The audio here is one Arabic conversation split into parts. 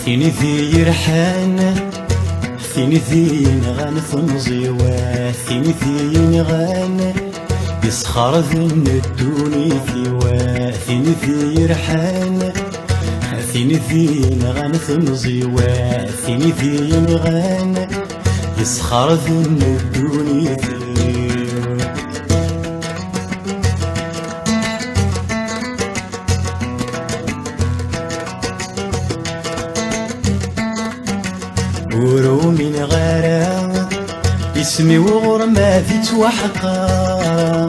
ثيني ذي يرحان ثيني ذي نغان ثمزيوا ثيني ذي نغان يسخر ذن الدوني ثيوا ثيني ذي يرحان ثيني ذي نغان ثمزيوا ثيني ذي نغان يسخر ذن الدوني ثيوا ورو من غرام اسمي وغرما في توحقا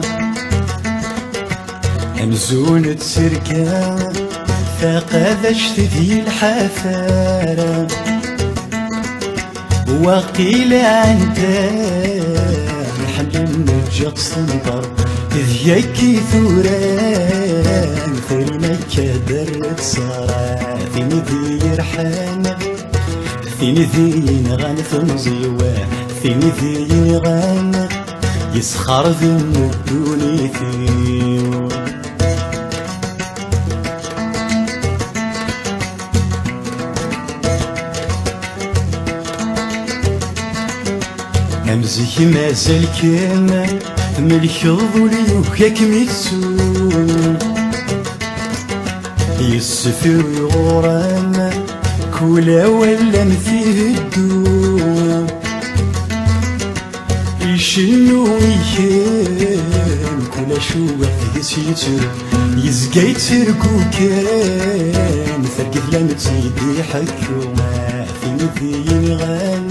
أمزونة سركا فقاذشت ذي الحفارة وقيل عند الحمل نجق سنطر إذ يكي ثوران ثرنا كدرت صرا ثيني ذي يرحان ثيني ذي نغان ثمزيوا ثيني ذي نغان يسخر ذن الدوني ثيوا أمزيك مازال كيما ملك الظلي وكاك ميتسون يسفر الغرام كولا ولا فيه الدوم يشنو ويكام كولا شوق يسيتر يزقى يتركو كان فرقت لما تيدي حكومة ثيني ذي نغان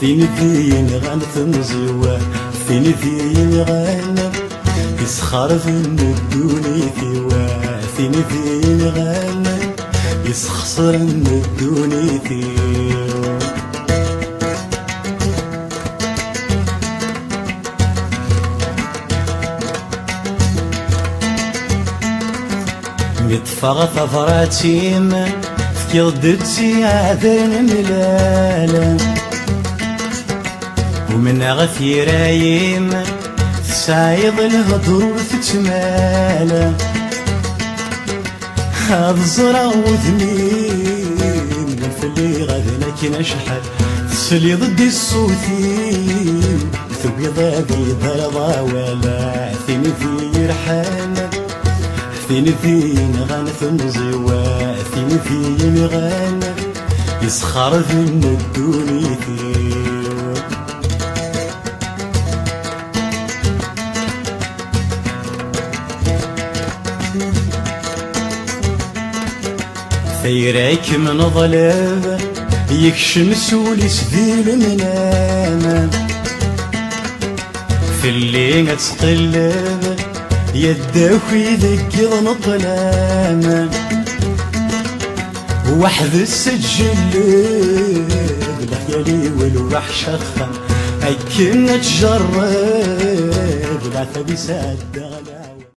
ثيني ذي نغان ثمزيوا ثيني ذي نغان يسخر ذن الدوني ثيوا ثيني ذي نغان يسخسر من الدوني ثيوا متفغ ثفراتيم في ضدتي عذرن ملالا ومن غثي رايم تسايض الهضر تتمالا هذا الزرع وذنين الفلي غادنا كي نشحل تسلي ضدي الصوتي ثوي ضابي ضربا ولا ثيني ذي يرحان ثيني ذي نغان ثمزيوا ثيني ذي نغان يسخر ذن الدوني ثيوا ثيرك من ظلام يكشم سولي سذيل منام في اللي تقلب يداوي ذكر الظلام وحد السجل بالخيالي والوحش خان أكن تجرب العتب ساد غلام